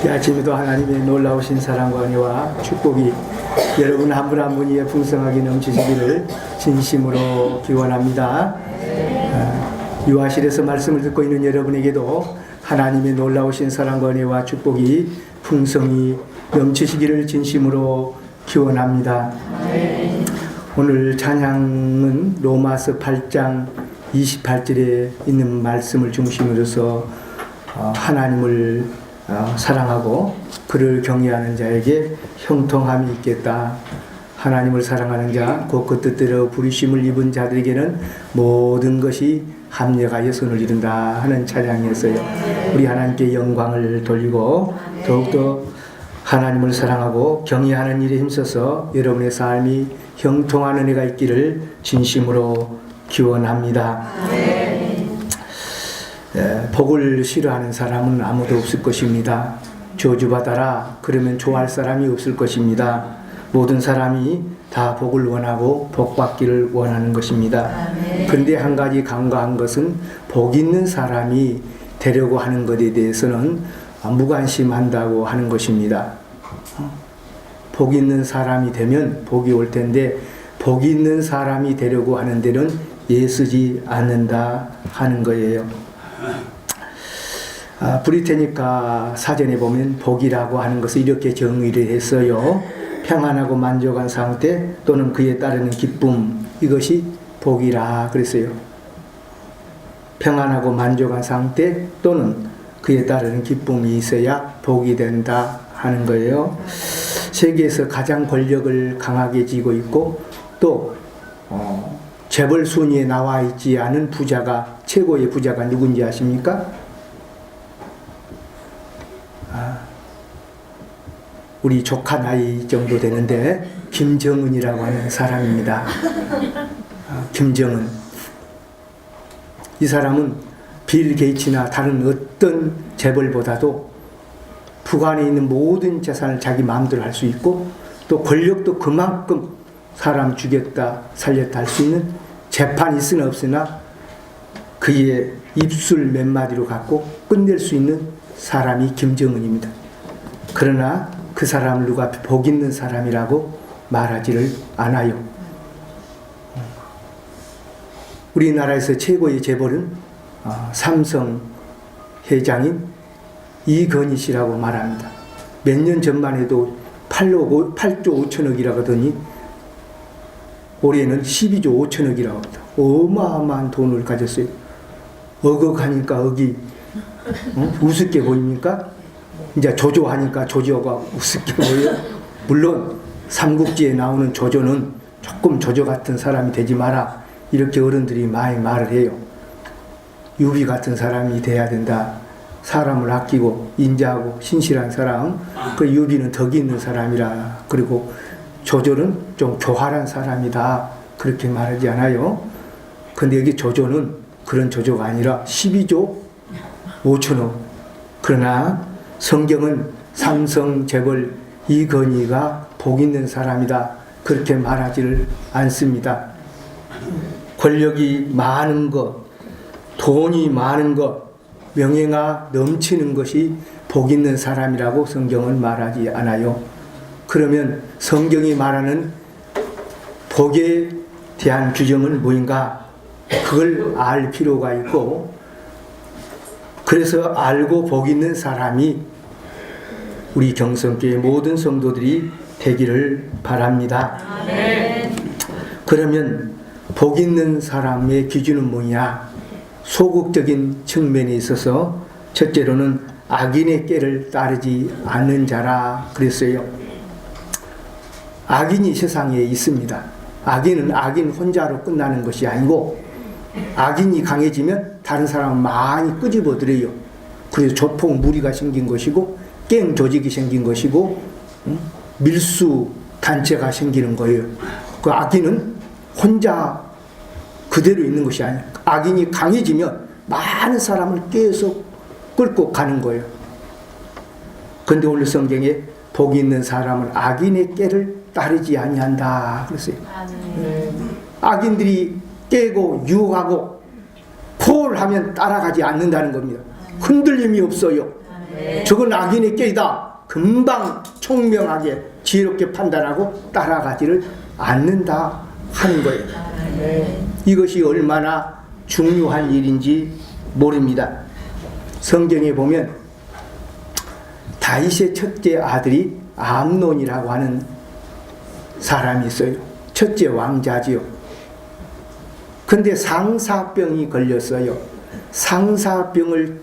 이 아침에도 하나님의 놀라우신 사랑과 은혜와 축복이 여러분 한 분 한 분이 풍성하게 넘치시기를 진심으로 기원합니다. 유아실에서 말씀을 듣고 있는 여러분에게도 하나님의 놀라우신 사랑과 은혜와 축복이 풍성히 넘치시기를 진심으로 기원합니다. 오늘 찬양은 로마서 8장 28절에 있는 말씀을 중심으로서 하나님을 사랑하고 그를 경외하는 자에게 형통함이 있겠다. 하나님을 사랑하는 자, 곧 그 뜻대로 부르심을 입은 자들에게는 모든 것이 합력하여 선을 이룬다 하는 찬양이었어요. 우리 하나님께 영광을 돌리고 더욱더 하나님을 사랑하고 경외하는 일에 힘써서 여러분의 삶이 형통한 은혜가 있기를 진심으로 기원합니다. 복을 싫어하는 사람은 아무도 없을 것입니다. 저주받아라 그러면 좋아할 사람이 없을 것입니다. 모든 사람이 다 복을 원하고 복받기를 원하는 것입니다. 그런데 한 가지 간과한 것은 복 있는 사람이 되려고 하는 것에 대해서는 무관심한다고 하는 것입니다. 복 있는 사람이 되면 복이 올 텐데 복 있는 사람이 되려고 하는 데는 애쓰지 않는다 하는 거예요. 브리테니카 사전에 보면 복이라고 하는 것을 이렇게 정의를 했어요. 평안하고 만족한 상태 또는 그에 따르는 기쁨, 이것이 복이라 그랬어요. 평안하고 만족한 상태 또는 그에 따르는 기쁨이 있어야 복이 된다 하는 거예요. 세계에서 가장 권력을 강하게 쥐고 있고 또 재벌 순위에 나와 있지 않은 부자가, 최고의 부자가 누군지 아십니까? 우리 조카 나이 정도 되는데 김정은이라고 하는 사람입니다. 김정은. 이 사람은 빌 게이츠나 다른 어떤 재벌보다도 북한에 있는 모든 재산을 자기 마음대로 할 수 있고 또 권력도 그만큼 사람 죽였다 살렸다 할 수 있는 재판이 있으나 없으나 그의 입술 몇 마디로 갖고 끝낼 수 있는 사람이 김정은입니다. 그러나 그 사람을 누가 복 있는 사람이라고 말하지를 않아요. 우리나라에서 최고의 재벌은 삼성 회장인 이건희 씨라고 말합니다. 몇 년 전만 해도 8조 5천억이라고 하더니 올해는 12조 5천억이라고 합니다. 어마어마한 돈을 가졌어요. 어걱하니까 억이 우습게 보입니까? 이제 조조하니까 조조가 우습게 보여요. 물론 삼국지에 나오는 조조는 조금 조조 같은 사람이 되지 마라 이렇게 어른들이 많이 말을 해요. 유비 같은 사람이 돼야 된다. 사람을 아끼고 인자하고 신실한 사람, 그 유비는 덕이 있는 사람이라. 그리고 조조는 좀 교활한 사람이다 그렇게 말하지 않아요. 근데 여기 조조는 그런 조조가 아니라 12조 5천억. 그러나 성경은 삼성 재벌 이건희가 복 있는 사람이다 그렇게 말하지를 않습니다. 권력이 많은 것, 돈이 많은 것, 명예가 넘치는 것이 복 있는 사람이라고 성경은 말하지 않아요. 그러면 성경이 말하는 복에 대한 규정은 뭐인가? 그걸 알 필요가 있고, 그래서 알고 복 있는 사람이 우리 경성교회 모든 성도들이 되기를 바랍니다. 그러면 복 있는 사람의 기준은 뭐냐? 소극적인 측면에 있어서 첫째로는 악인의 꾀를 따르지 않는 자라 그랬어요. 악인이 세상에 있습니다. 악인은 악인 혼자로 끝나는 것이 아니고 악인이 강해지면 다른 사람을 많이 끄집어들여요. 그래서 조폭 무리가 생긴 것이고 갱 조직이 생긴 것이고 밀수 단체가 생기는 거예요. 그 악인은 혼자 그대로 있는 것이 아니에요. 악인이 강해지면 많은 사람을 계속 끌고 가는 거예요. 그런데 오늘 성경에 복 있는 사람은 악인의 꾀를 따르지 아니한다 그랬어요. 악인들이 깨고 유혹하고 콜하면 따라가지 않는다는 겁니다. 흔들림이 없어요. 저건 악인의 깨이다. 금방 총명하게 지혜롭게 판단하고 따라가지를 않는다 하는 거예요. 이것이 얼마나 중요한 일인지 모릅니다. 성경에 보면 다윗의 첫째 아들이 암논이라고 하는 사람이 있어요. 첫째 왕자지요. 근데 상사병이 걸렸어요. 상사병을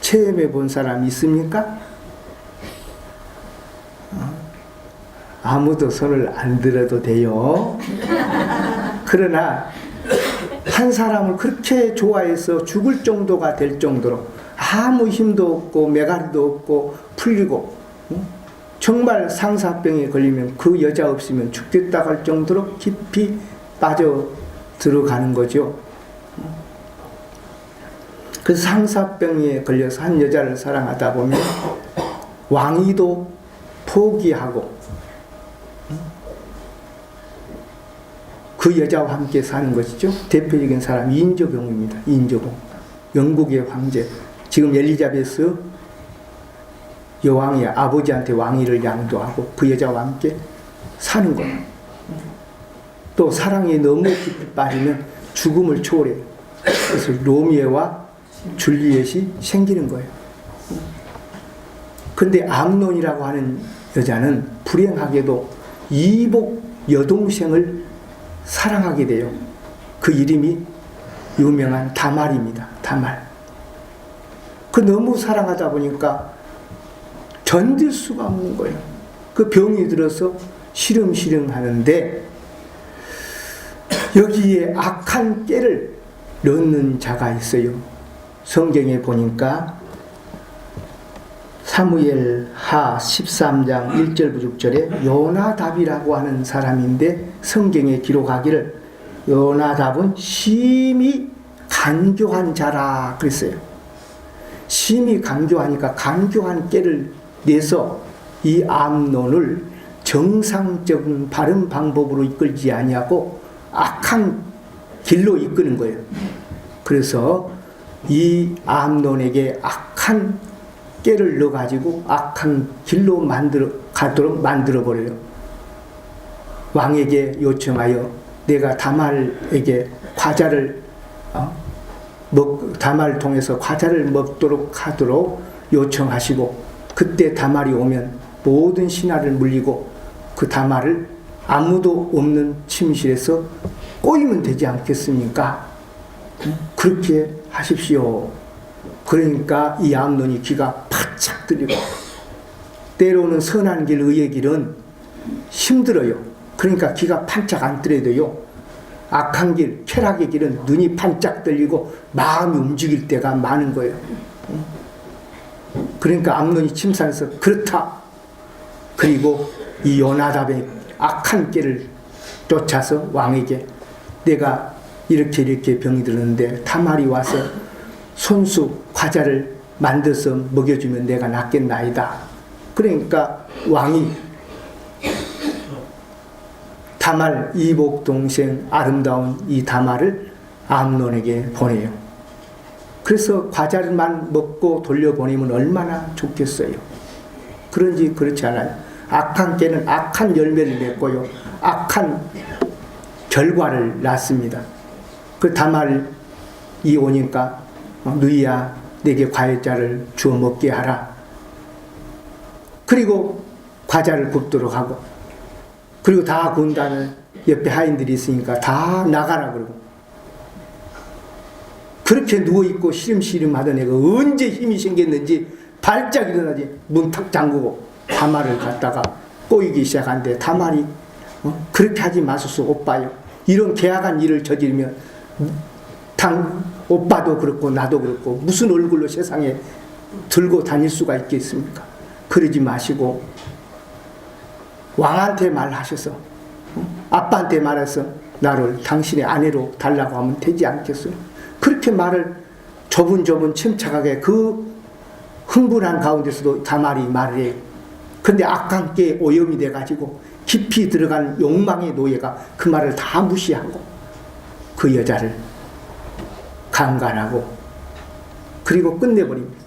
체험해 본 사람이 있습니까? 아무도 손을 안 들어도 돼요. 그러나 한 사람을 그렇게 좋아해서 죽을 정도가 될 정도로 아무 힘도 없고 매가리도 없고 풀리고 정말 상사병에 걸리면 그 여자 없으면 죽겠다 할 정도로 깊이 빠져 들어가는 거죠. 그 상사병에 걸려서 한 여자를 사랑하다 보면 왕위도 포기하고 그 여자와 함께 사는 것이죠. 대표적인 사람 인조봉입니다. 인조봉. 영국의 황제. 지금 엘리자베스 여왕이 아버지한테 왕위를 양도하고 그 여자와 함께 사는 거예요. 또 사랑에 너무 깊이 빠지면 죽음을 초월해요. 그래서 로미오와 줄리엣이 생기는 거예요. 근데 암논이라고 하는 여자는 불행하게도 이복 여동생을 사랑하게 돼요. 그 이름이 유명한 다말입니다. 다말. 그 너무 사랑하다 보니까 견딜 수가 없는 거예요. 그 병이 들어서 시름시름 하는데 여기에 악한 깨를 넣는 자가 있어요. 성경에 보니까 사무엘 하 13장 1절부터 6절에 요나답이라고 하는 사람인데 성경에 기록하기를 요나답은 심히 간교한 자라 그랬어요. 심히 간교하니까 간교한 깨를 내서 이 암논을 정상적인 바른 방법으로 이끌지 아니하고 악한 길로 이끄는 거예요. 그래서 이 암논에게 악한 깨를 넣어가지고 악한 길로 가도록 만들어버려요. 왕에게 요청하여 내가 다말에게 과자를 다말을 통해서 과자를 먹도록 하도록 요청하시고 그때 다말이 오면 모든 신하를 물리고 그 다말을 아무도 없는 침실에서 꼬이면 되지 않겠습니까? 그렇게 하십시오. 그러니까 이 암논이 귀가 바짝 들리고 때로는 선한 길, 의의 길은 힘들어요. 그러니까 귀가 반짝 안 뜨려도요. 악한 길, 쾌락의 길은 눈이 반짝 들리고 마음이 움직일 때가 많은 거예요. 그러니까 암논이 침상에서 그렇다. 그리고 이 요나답의 악한 길을 쫓아서 왕에게 내가 이렇게 병이 들었는데 다말이 와서 손수 과자를 만들어서 먹여주면 내가 낫겠나이다. 그러니까 왕이 다말 이복 동생 아름다운 이 다말을 암논에게 보내요. 그래서 과자를만 먹고 돌려보내면 얼마나 좋겠어요. 그런지 그렇지 않아요. 악한 깨는 악한 열매를 맺고요. 악한 결과를 낳습니다. 그 다말이 오니까 누이야 내게 과일자를 주워 먹게 하라. 그리고 과자를 굽도록 하고 그리고 다 구운 다음에 옆에 하인들이 있으니까 다 나가라 그러고 그렇게 누워있고 시름시름 하던 애가 언제 힘이 생겼는지 발작 일어나지 문 탁 잠그고 다말을 갖다가 꼬이기 시작한데 다말이 그렇게 하지 마소서 오빠요. 이런 계약한 일을 저지르면 오빠도 그렇고 나도 그렇고 무슨 얼굴로 세상에 들고 다닐 수가 있겠습니까? 그러지 마시고 왕한테 말하셔서 아빠한테 말해서 나를 당신의 아내로 달라고 하면 되지 않겠어요? 그렇게 말을 조분조분 침착하게 그 흥분한 가운데서도 다말이 말을 해요. 근데 악한 게 오염이 돼가지고 깊이 들어간 욕망의 노예가 그 말을 다 무시하고 그 여자를 강간하고 그리고 끝내버립니다.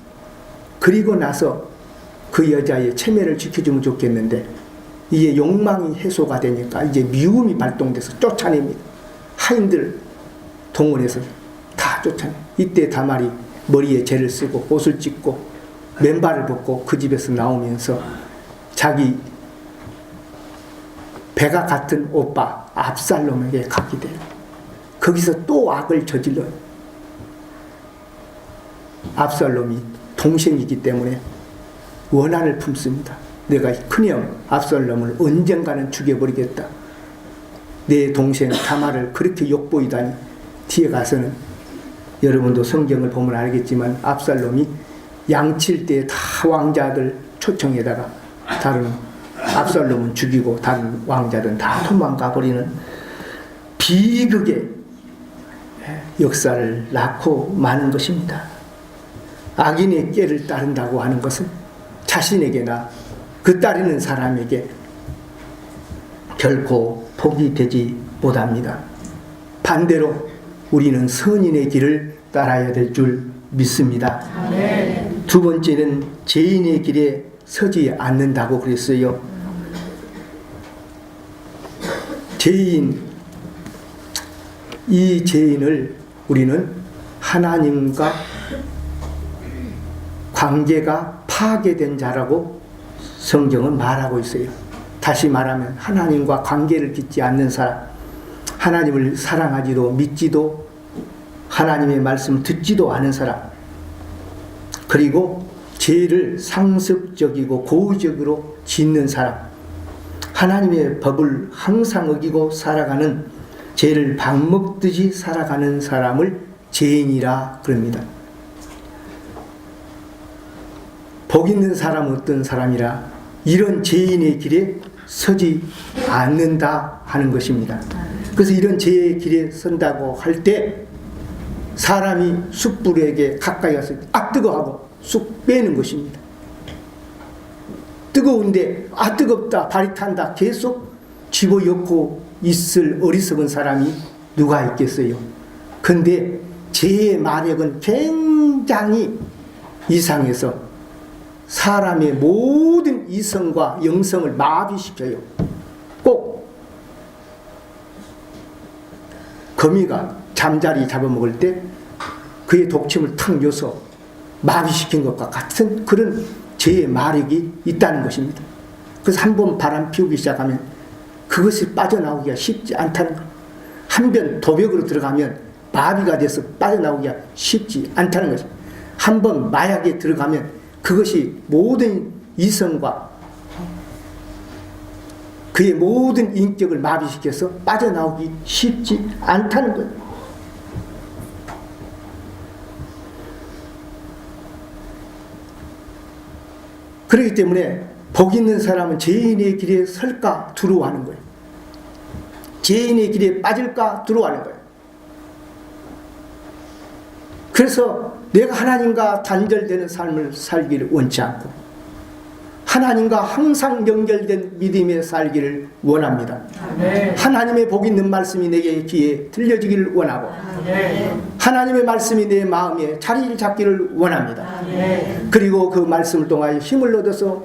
그리고 나서 그 여자의 체면을 지켜주면 좋겠는데 이게 욕망이 해소가 되니까 이제 미움이 발동돼서 쫓아냅니다. 하인들 동원해서 다 쫓아내. 이때 다말이 머리에 재를 쓰고 옷을 찢고 맨발을 벗고 그 집에서 나오면서 자기 배가 같은 오빠 압살롬에게 가게 돼요. 거기서 또 악을 저질러요. 압살롬이 동생이기 때문에 원한을 품습니다. 내가 큰형 압살롬을 언젠가는 죽여버리겠다. 내 동생 다말을 그렇게 욕보이다니. 뒤에 가서는 여러분도 성경을 보면 알겠지만 압살롬이 양칠 때 다 왕자들 초청에다가 다른 압살롬은 죽이고 다른 왕자들은 다 도망가 버리는 비극의 역사를 낳고 마는 것입니다. 악인의 꾀를 따른다고 하는 것은 자신에게나 그 따르는 사람에게 결코 복이 되지 못합니다. 반대로 우리는 선인의 길을 따라야 될 줄 믿습니다. 두 번째는 죄인의 길에 서지 않는다고 그랬어요. 이 죄인을 우리는 하나님과 관계가 파괴된 자라고 성경은 말하고 있어요. 다시 말하면 하나님과 관계를 빚지 않는 사람, 하나님을 사랑하지도 믿지도 하나님의 말씀을 듣지도 않은 사람, 그리고 죄를 상습적이고 고의적으로 짓는 사람, 하나님의 법을 항상 어기고 살아가는, 죄를 밥 먹듯이 살아가는 사람을 죄인이라 그럽니다. 복 있는 사람은 어떤 사람이라? 이런 죄인의 길에 서지 않는다 하는 것입니다. 그래서 이런 죄의 길에 선다고 할 때 사람이 숯불에게 가까이 가서 뜨거워하고 쑥 빼는 것입니다. 뜨거운데 뜨겁다 발이 탄다 계속 집어넣고 있을 어리석은 사람이 누가 있겠어요. 근데 죄의 마력은 굉장히 이상해서 사람의 모든 이성과 영성을 마비시켜요. 꼭 거미가 잠자리 잡아먹을 때 그의 독침을 탁 녀서 마비시킨 것과 같은 그런 죄의 마력이 있다는 것입니다. 그래서 한번 바람 피우기 시작하면 그것이 빠져나오기가 쉽지 않다는 것. 한 번 도벽으로 들어가면 마비가 돼서 빠져나오기가 쉽지 않다는 것입니다. 한번 마약에 들어가면 그것이 모든 이성과 그의 모든 인격을 마비시켜서 빠져나오기 쉽지 않다는 거예요. 그렇기 때문에 복 있는 사람은 죄인의 길에 설까 두려워하는 거예요. 죄인의 길에 빠질까 두려워하는 거예요. 그래서 내가 하나님과 단절되는 삶을 살기를 원치 않고 하나님과 항상 연결된 믿음의 살기를 원합니다. 아멘. 하나님의 복 있는 말씀이 내게 귀에 들려지기를 원하고 하나님의 말씀이 내 마음에 자리를 잡기를 원합니다. 아멘. 그리고 그 말씀을 통하여 힘을 얻어서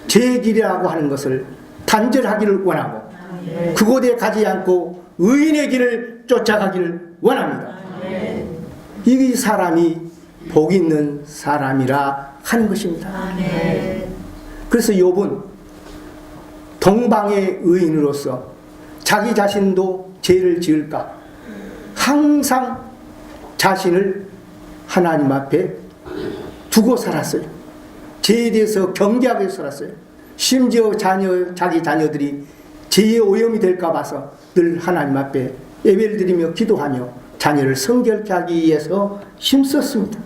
제 길이라고 하는 것을 단절하기를 원하고 아멘. 그곳에 가지 않고 의인의 길을 쫓아가기를 원합니다. 아멘. 이 사람이 복 있는 사람이라 하는 것입니다. 아멘. 그래서 욥은 동방의 의인으로서 자기 자신도 죄를 지을까 항상 자신을 하나님 앞에 두고 살았어요. 죄에 대해서 경계하게 살았어요. 심지어 자기 자녀들이 죄의 오염이 될까 봐서 늘 하나님 앞에 예배를 드리며 기도하며 자녀를 성결케 하기 위해서 힘썼습니다.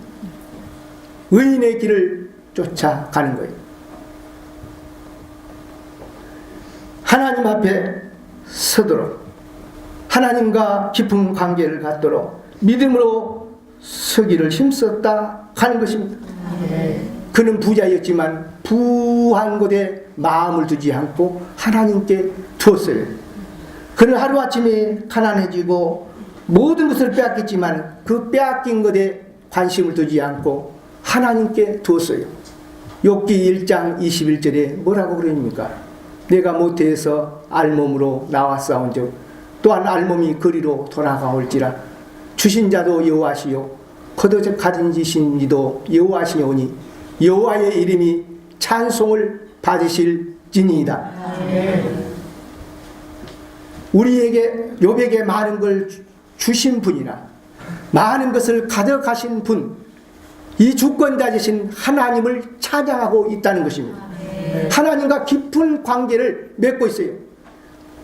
의인의 길을 쫓아가는 거예요. 하나님 앞에 서도록 하나님과 깊은 관계를 갖도록 믿음으로 서기를 힘썼다 하는 것입니다. 그는 부자였지만 부한 곳에 마음을 두지 않고 하나님께 두었어요. 그는 하루아침에 가난해지고 모든 것을 빼앗겼지만 그 빼앗긴 것에 관심을 두지 않고 하나님께 두었어요. 욥기 1장 21절에 뭐라고 그러십니까? 내가 모태에서 알몸으로 나왔사온즉 또한 알몸이 그리로 돌아가올지라 주신 자도 여호와시요 거둬 가진 지신 이도 여호와시오니 여호와의 이름이 찬송을 받으실지니이다. 우리에게 욥에게 많은 걸 주신 분이나 많은 것을 가져가신 분, 이 주권자이신 하나님을 찬양하고 있다는 것입니다. 하나님과 깊은 관계를 맺고 있어요.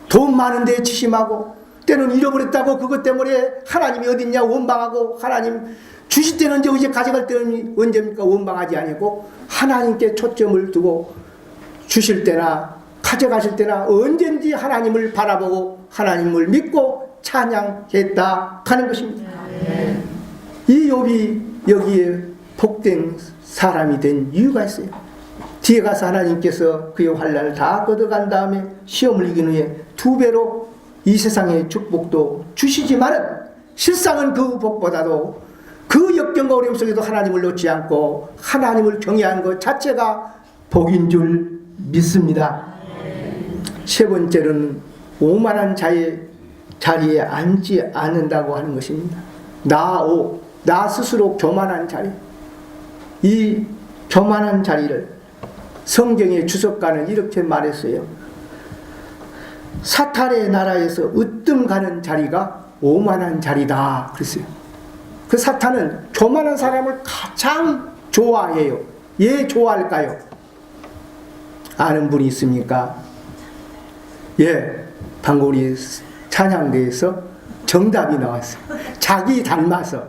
돈 많은데 지심하고 때는 잃어버렸다고 그것 때문에 하나님이 어딨냐 원망하고, 하나님 주실 때는 언제, 이제 가져갈 때는 언제입니까? 원망하지 아니고 하나님께 초점을 두고 주실 때나 가져가실 때나 언제든지 하나님을 바라보고 하나님을 믿고 찬양했다 하는 것입니다. 이 욥이 여기에 복된 사람이 된 이유가 있어요. 뒤에 가서 하나님께서 그의 환난을 다 걷어간 다음에 시험을 이긴 후에 2배로 이 세상의 축복도 주시지만은 실상은 그 복보다도 그 역경과 어려움 속에도 하나님을 놓지 않고 하나님을 경외하는 것 자체가 복인 줄 믿습니다. 세 번째로는 오만한 자의 자리에 앉지 않는다고 하는 것입니다. 나 스스로 교만한 자리, 이 교만한 자리를 성경의 주석가는 이렇게 말했어요. 사탄의 나라에서 으뜸 가는 자리가 오만한 자리다 그랬어요. 그 사탄은 교만한 사람을 가장 좋아해요. 왜 좋아할까요? 아는 분이 있습니까? 예, 방금 우리 찬양대에서 정답이 나왔어요. 자기 닮아서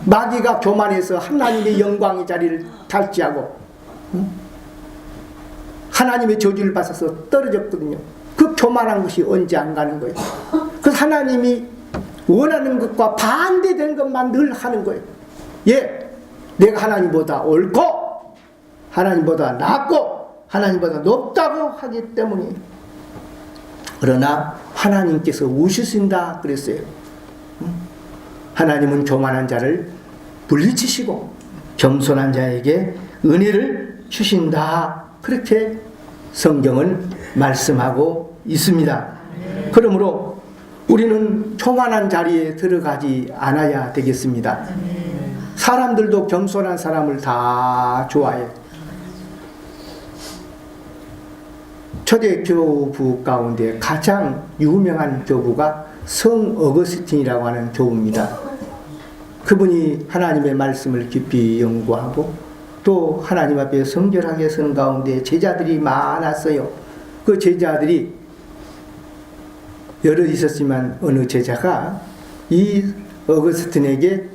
마귀가 교만해서 하나님의 영광의 자리를 탈취하고 하나님의 저주를 받아서 떨어졌거든요. 그 교만한 것이 언제 안 가는 거예요. 그래서 하나님이 원하는 것과 반대되는 것만 늘 하는 거예요. 예, 내가 하나님보다 옳고 하나님보다 낫고 하나님보다 높다고 하기 때문에. 그러나 하나님께서 우시신다 그랬어요. 하나님은 교만한 자를 물리치시고 겸손한 자에게 은혜를 주신다, 그렇게 성경은 말씀하고 있습니다. 그러므로 우리는 교만한 자리에 들어가지 않아야 되겠습니다. 사람들도 겸손한 사람을 다 좋아해요. 초대 교부 가운데 가장 유명한 교부가 성 어거스틴이라고 하는 교부입니다. 그분이 하나님의 말씀을 깊이 연구하고 또 하나님 앞에 성결하게 선 가운데 제자들이 많았어요. 그 제자들이 여러 있었지만 어느 제자가 이 어거스틴에게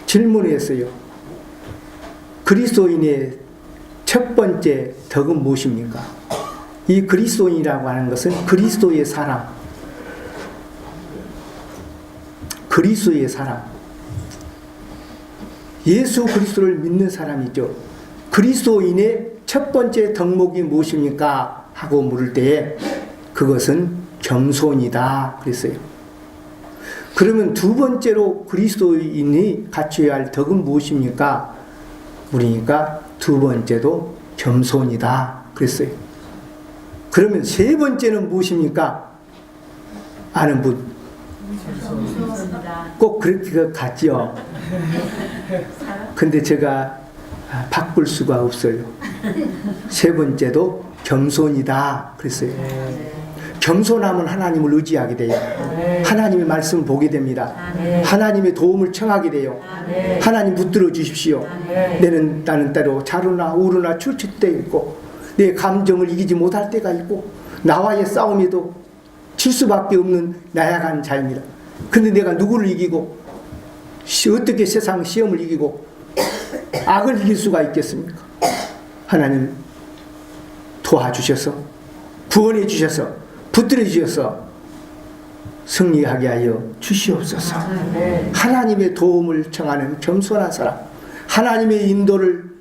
질문을 했어요. 그리스도인의 첫 번째 덕은 무엇입니까? 이 그리스도인이라고 하는 것은 그리스도의 사람, 그리스도의 사람, 예수 그리스도를 믿는 사람이죠. 그리스도인의 첫 번째 덕목이 무엇입니까? 하고 물을 때에 그것은 겸손이다 그랬어요. 그러면 두 번째로 그리스도인이 갖춰야 할 덕은 무엇입니까? 물으니까 두 번째도 겸손이다 그랬어요. 그러면 세 번째는 무엇입니까? 아는 분? 꼭 그렇게 같죠. 근데 제가 바꿀 수가 없어요. 세 번째도 겸손이다 그랬어요. 겸손하면 하나님을 의지하게 돼요. 하나님의 말씀 보게 됩니다. 하나님의 도움을 청하게 돼요. 하나님 붙들어 주십시오. 나는 때로 자루나 우르나 출칠 때 있고 내 감정을 이기지 못할 때가 있고 나와의 싸움에도 질 수밖에 없는 나약한 자입니다. 근데 내가 누구를 이기고 어떻게 세상 시험을 이기고 악을 이길 수가 있겠습니까? 하나님 도와주셔서 구원해 주셔서 붙들어 주셔서 승리하게 하여 주시옵소서. 하나님의 도움을 청하는 겸손한 사람, 하나님의 인도를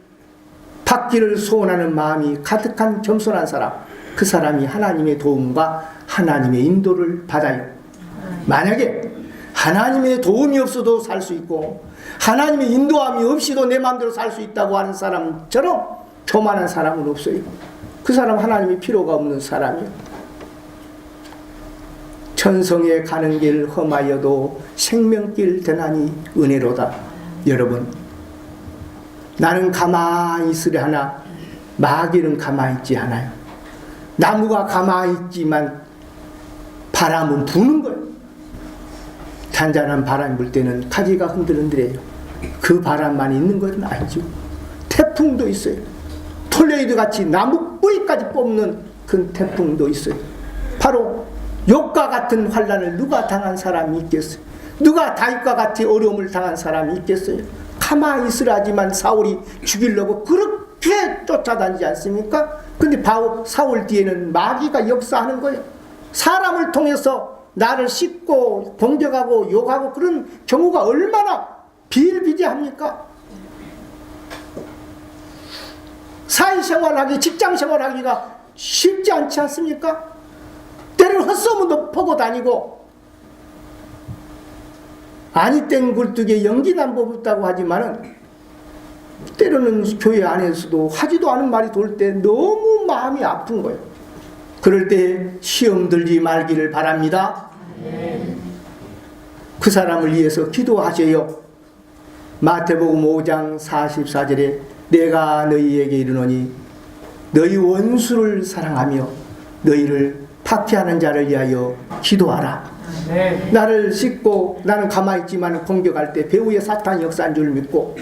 받기를 소원하는 마음이 가득한 겸손한 사람, 그 사람이 하나님의 도움과 하나님의 인도를 받아요. 만약에 하나님의 도움이 없어도 살 수 있고 하나님의 인도함이 없이도 내 마음대로 살 수 있다고 하는 사람처럼 교만한 사람은 없어요. 그 사람 하나님이 필요가 없는 사람이에요. 천성에 가는 길 험하여도 생명길 되나니 은혜로다. 여러분, 나는 가만히 있으려 하나 마귀는 가만히 있지 않아요. 나무가 가만히 있지만 바람은 부는 거예요. 잔잔한 바람이 불 때는 가지가 흔들흔들해요. 그 바람만 있는 것은 아니죠. 태풍도 있어요. 톨레이도 같이 나무 뿌리까지 뽑는 그 태풍도 있어요. 바로 욥과 같은 환난을 누가 당한 사람이 있겠어요? 누가 다윗과 같이 어려움을 당한 사람이 있겠어요? 가만히 있으라지만 사울이 죽이려고 그렇게 쫓아다니지 않습니까? 근데 바로 사울 뒤에는 마귀가 역사하는 거예요. 사람을 통해서 나를 씻고 공격하고 욕하고 그런 경우가 얼마나 비일비재합니까? 사회생활하기, 직장생활하기가 쉽지 않지 않습니까? 때로는 헛소문도 퍼고 다니고 아니 땡 굴뚝에 연기난 법 없다고 하지만은 때로는 교회 안에서도 하지도 않은 말이 돌 때 너무 마음이 아픈 거예요. 그럴 때 시험 들지 말기를 바랍니다. 그 사람을 위해서 기도하세요. 마태복음 5장 44절에 내가 너희에게 이르노니 너희 원수를 사랑하며 너희를 박해하는 자를 위하여 기도하라. 나를 씻고 나는 가만히 있지만 공격할 때 배후에 사탄이 역사한 줄 믿고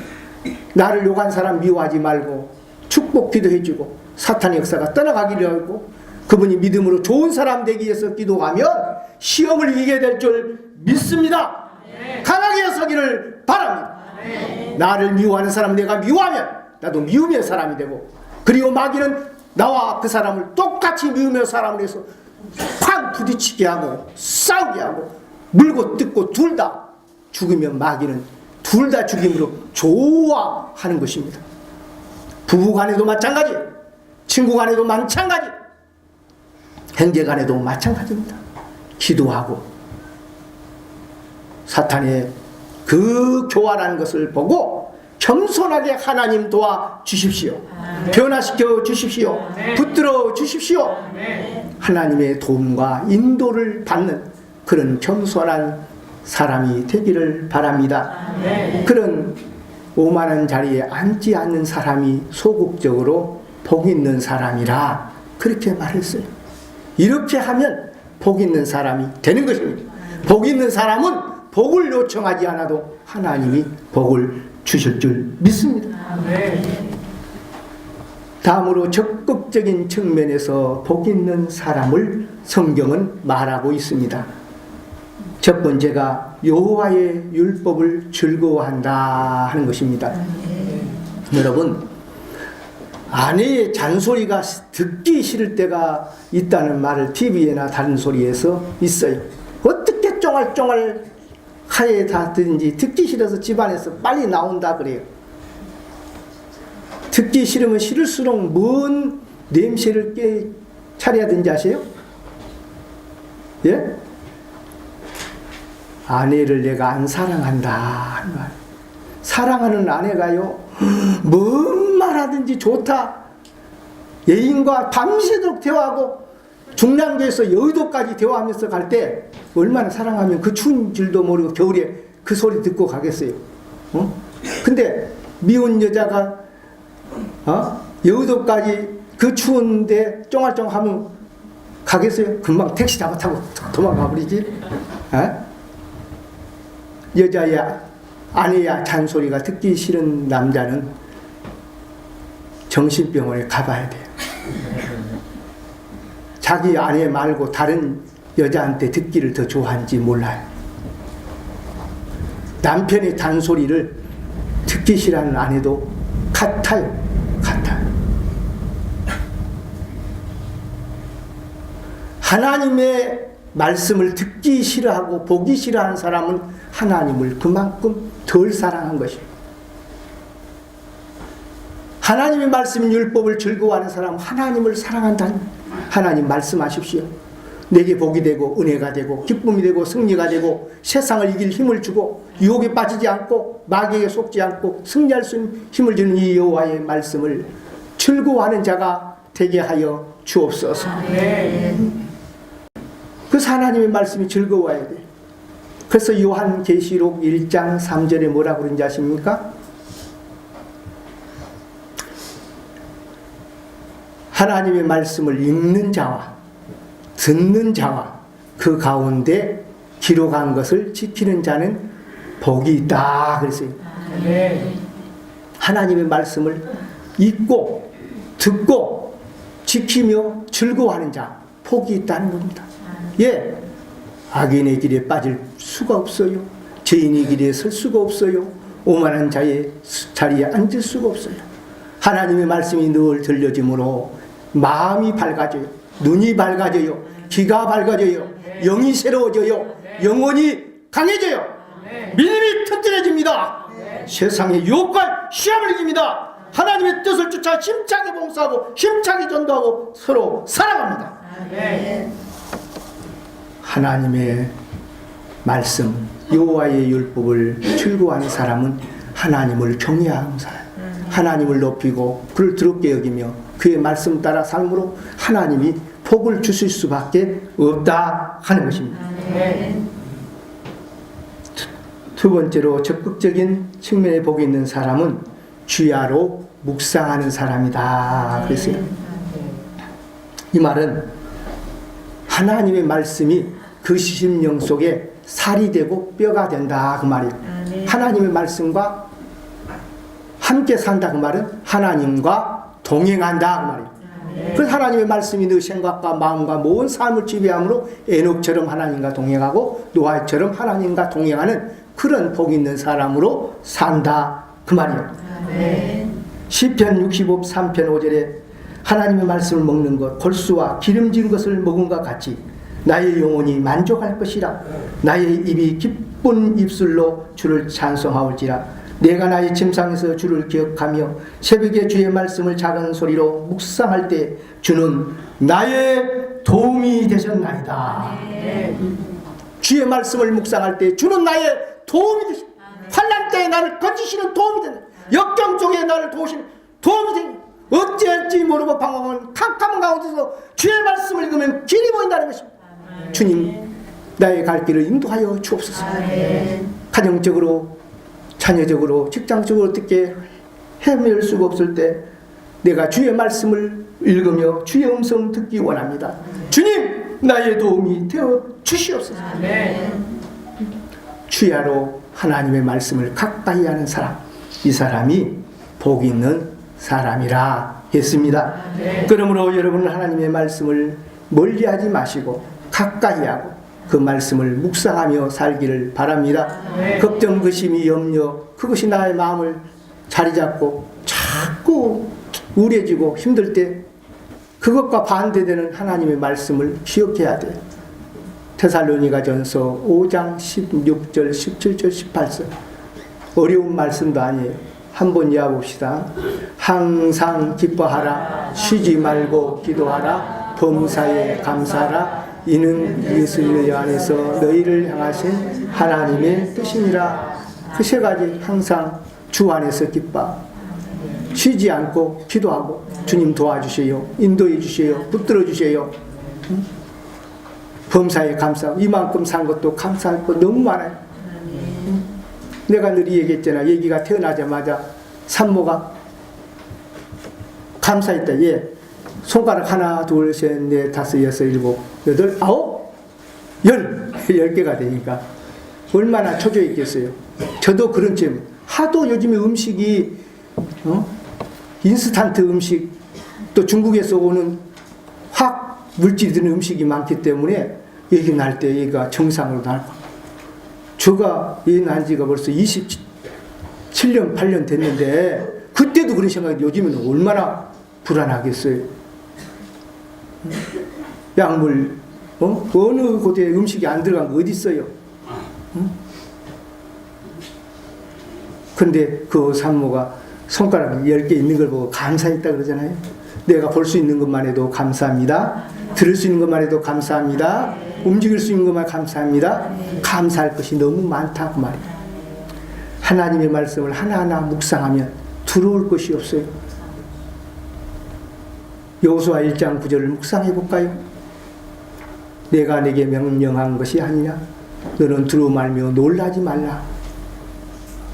나를 욕한 사람 미워하지 말고 축복 기도해주고 사탄의 역사가 떠나가기를 하고 그분이 믿음으로 좋은 사람 되기 위해서 기도하면 시험을 이기게 될 줄 믿습니다. 강하게 서기를 바랍니다. 나를 미워하는 사람 내가 미워하면 나도 미움의 사람이 되고 그리고 마귀는 나와 그 사람을 똑같이 미우며 사람을 해서 팍 부딪히게 하고 싸우게 하고 물고 뜯고 둘 다 죽으면 마귀는 둘 다 죽임으로 좋아하는 것입니다. 부부 간에도 마찬가지, 친구 간에도 마찬가지, 형제 간에도 마찬가지입니다. 기도하고 사탄의 그 교활한 것을 보고 겸손하게 하나님 도와 주십시오. 변화시켜 주십시오. 붙들어 주십시오. 하나님의 도움과 인도를 받는 그런 겸손한 사람이 되기를 바랍니다. 그런 오만한 자리에 앉지 않는 사람이 소극적으로 복 있는 사람이라 그렇게 말했어요. 이렇게 하면 복 있는 사람이 되는 것입니다. 복 있는 사람은 복을 요청하지 않아도 하나님이 복을 주실 줄 믿습니다. 다음으로 적극적인 측면에서 복 있는 사람을 성경은 말하고 있습니다. 첫 번째가 여호와의 율법을 즐거워한다 하는 것입니다. 여러분, 아내의 잔소리가 듣기 싫을 때가 있다는 말을 TV에나 다른 소리에서 있어요. 어떻게 쫑알쫑알 하에 닿든지 듣기 싫어서 집안에서 빨리 나온다 그래요. 듣기 싫으면 싫을수록 뭔 냄새를 차려야 되는지 아세요? 예? 아내를 내가 안 사랑한다 하는 말. 사랑하는 아내가요 뭔 말하든지 좋다. 애인과 밤새도록 대화하고 중랑교에서 여의도까지 대화하면서 갈 때 얼마나 사랑하면 그 추운 줄도 모르고 겨울에 그 소리 듣고 가겠어요. 근데 미운 여자가 여의도까지 그 추운데 쫑알쫑하면 가겠어요? 금방 택시 타고 도망가 버리지. 여자야 아내야 잔소리가 듣기 싫은 남자는 정신병원에 가봐야 돼요. 자기 아내 말고 다른 여자한테 듣기를 더 좋아하는지 몰라요. 남편의 잔소리를 듣기 싫어하는 아내도 같아요. 하나님의 말씀을 듣기 싫어하고 보기 싫어하는 사람은 하나님을 그만큼 덜 사랑한 것입니다. 하나님의 말씀 율법을 즐거워하는 사람은 하나님을 사랑한다는, 하나님 말씀하십시오. 내게 복이 되고 은혜가 되고 기쁨이 되고 승리가 되고 세상을 이길 힘을 주고 유혹에 빠지지 않고 마귀에게 속지 않고 승리할 수 있는 힘을 주는 이 여호와의 말씀을 즐거워하는 자가 되게 하여 주옵소서. 그래서 하나님의 말씀이 즐거워야 돼. 그래서 요한계시록 1장 3절에 뭐라고 그런지 아십니까? 하나님의 말씀을 읽는 자와 듣는 자와 그 가운데 기록한 것을 지키는 자는 복이 있다 그랬어요. 하나님의 말씀을 읽고 듣고 지키며 즐거워하는 자 복이 있다는 겁니다. 예, 악인의 길에 빠질 수가 없어요. 죄인의 길에 설 수가 없어요. 오만한 자의 자리에 앉을 수가 없어요. 하나님의 말씀이 늘 들려지므로 마음이 밝아져요. 눈이 밝아져요. 귀가 밝아져요. 영이 새로워져요. 영혼이 강해져요. 믿음이 튼튼해집니다. 세상의 유혹과 시험을 이깁니다. 하나님의 뜻을 쫓아 힘차게 봉사하고 힘차게 전도하고 서로 살아갑니다. 하나님의 말씀, 여호와의 율법을 즐거워하는 사람은 하나님을 경외하는 사람, 하나님을 높이고 그를 드럽게 여기며 그의 말씀 따라 삶으로 하나님이 복을 주실 수밖에 없다 하는 것입니다. 두 번째로 적극적인 측면에 복이 있는 사람은 주야로 묵상하는 사람이다 그랬어요. 이 말은 하나님의 말씀이 그 심령 속에 살이 되고 뼈가 된다 그 말이에요. 하나님의 말씀과 함께 산다 그 말은 하나님과 동행한다 그 말이에요. 그래서 하나님의 말씀이 너 생각과 마음과 모든 삶을 지배함으로 에녹처럼 하나님과 동행하고 노아처럼 하나님과 동행하는 그런 복 있는 사람으로 산다 그 말이에요. 시편 65 3편 5절에 하나님의 말씀을 먹는 것 골수와 기름진 것을 먹은 것 같이 나의 영혼이 만족할 것이라. 나의 입이 기쁜 입술로 주를 찬송하올지라. 내가 나의 침상에서 주를 기억하며 새벽에 주의 말씀을 작은 소리로 묵상할 때 주는 나의 도움이 되셨나이다. 주의 말씀을 묵상할 때 주는 나의 도움이 되셨다. 환난 때에 나를 건지시는 도움이 된다. 역경 속에 나를 도우시는 도움이 된다. 어찌할지 모르고 방황하는 캄캄한 가운데서 주의 말씀을 읽으면 길이 보인다는 것입니다. 주님, 나의 갈 길을 인도하여 주옵소서. 가정적으로, 자녀적으로, 직장적으로 어떻게 헤맬 수가 없을 때 내가 주의 말씀을 읽으며 주의 음성 듣기 원합니다. 주님, 나의 도움이 되어 주시옵소서. 주야로 하나님의 말씀을 가까이 하는 사람, 이 사람이 복 있는 사람이라 했습니다. 그러므로 여러분은 하나님의 말씀을 멀리하지 마시고 가까이 하고 그 말씀을 묵상하며 살기를 바랍니다. 걱정, 의심이, 염려 그것이 나의 마음을 자리 잡고 자꾸 우울해지고 힘들 때 그것과 반대되는 하나님의 말씀을 기억해야 돼요. 데살로니가전서 5장 16절 17절 18절 어려운 말씀도 아니에요. 한번 이어봅시다. 항상 기뻐하라. 쉬지 말고 기도하라. 범사에 감사하라. 이는 예수님 안에서 너희를 향하신 하나님의 뜻이니라. 그 세 가지 항상 주 안에서 기뻐 쉬지 않고 기도하고 주님 도와주세요. 인도해 주세요. 붙들어 주세요. 범사에 감사하고 이만큼 산 것도 감사할 거 너무 많아요. 내가 늘 얘기했잖아. 얘기가 태어나자마자 산모가 감사했다. 예. 손가락 하나, 둘, 셋, 넷, 다섯, 여섯, 일곱, 여덟, 아홉, 10개가 되니까 얼마나 초조했겠어요. 저도 그런 점 하도 요즘에 음식이 인스턴트 음식 또 중국에서 오는 화학 물질이 드는 음식이 많기 때문에 얘기 날 때 얘가 정상으로 날 거예요. 저가 얘 난 지가 벌써 27년 8년 됐는데 그때도 그런 생각이 요즘에는 얼마나 불안하겠어요. 약물 어느 곳에 음식이 안 들어간 거 어디 있어요? 근데 그 산모가 손가락 10개 있는 걸 보고 감사했다 그러잖아요. 내가 볼 수 있는 것만 해도 감사합니다. 들을 수 있는 것만 해도 감사합니다. 움직일 수 있는 것만 감사합니다. 감사할 것이 너무 많다고 말이에요. 하나님의 말씀을 하나하나 묵상하면 두려울 것이 없어요. 여호수아 1장 9절을 묵상해 볼까요? 내가 내게 명령한 것이 아니냐? 너는 두려워 말며 놀라지 말라.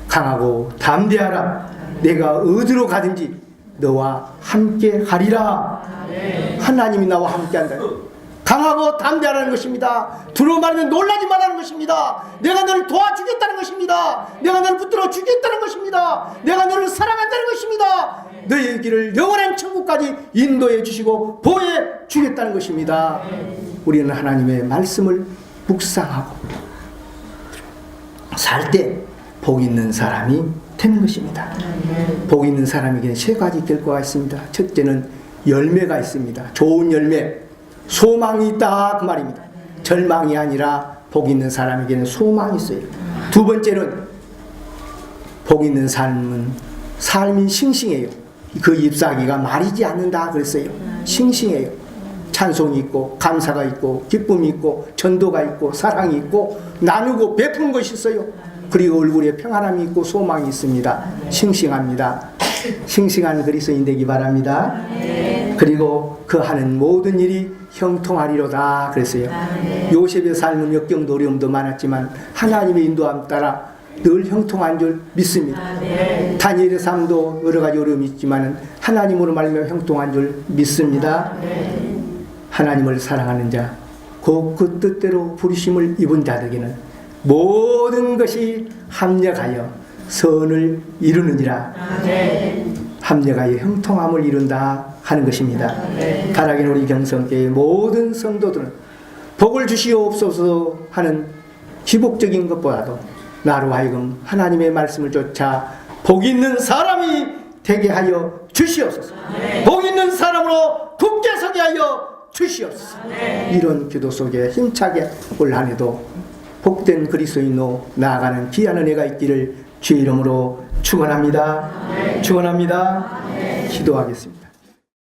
강하고 담대하라. 내가 어디로 가든지 너와 함께 하리라. 하나님이 나와 함께 한다. 강하고 담대하라는 것입니다. 두려워 말하면 놀라지 말라는 것입니다. 내가 너를 도와주겠다는 것입니다. 내가 너를 붙들어 주겠다는 것입니다. 내가 너를 사랑한다는 것입니다. 너의 길을 영원한 천국까지 인도해 주시고 보호해 주겠다는 것입니다. 우리는 하나님의 말씀을 묵상하고 살 때 복 있는 사람이 되는 것입니다. 복 있는 사람에게는 세 가지 결과가 있습니다. 첫째는 열매가 있습니다. 좋은 열매, 소망이 있다 그 말입니다. 절망이 아니라 복 있는 사람에게는 소망이 있어요. 두 번째는 복 있는 삶이 싱싱해요. 그 잎사귀가 마르지 않는다 그랬어요. 싱싱해요. 찬송이 있고 감사가 있고 기쁨이 있고 전도가 있고 사랑이 있고 나누고 베푸는 것이 있어요. 그리고 얼굴에 평안함이 있고 소망이 있습니다. 싱싱합니다. 싱싱한 그리스도인 되기 바랍니다. 그리고 그 하는 모든 일이 형통하리로다 그랬어요. 요셉의 삶은 역경도 어려움도 많았지만 하나님의 인도함 따라 늘 형통한 줄 믿습니다. 다니엘의 삶도 여러 가지 어려움이 있지만 하나님으로 말미암아 형통한 줄 믿습니다. 하나님을 사랑하는 자, 그 뜻대로 부르심을 입은 자들에게는 모든 것이 합력하여 선을 이루느니라. 합력하여 형통함을 이룬다 하는 것입니다. 바라기는 우리 경성교회의 모든 성도들은 복을 주시옵소서 하는 기복적인 것보다도 나로 하여금 하나님의 말씀을 쫓아 복 있는 사람이 되게 하여 주시옵소서. 복 있는 사람으로 굳게 서게 하여 주시옵소서. 이런 기도 속에 힘차게 올 한 해도 복된 그리스도인으로 나아가는 귀한 은혜가 있기를 주의 이름으로 축원합니다. 축원합니다. 기도하겠습니다.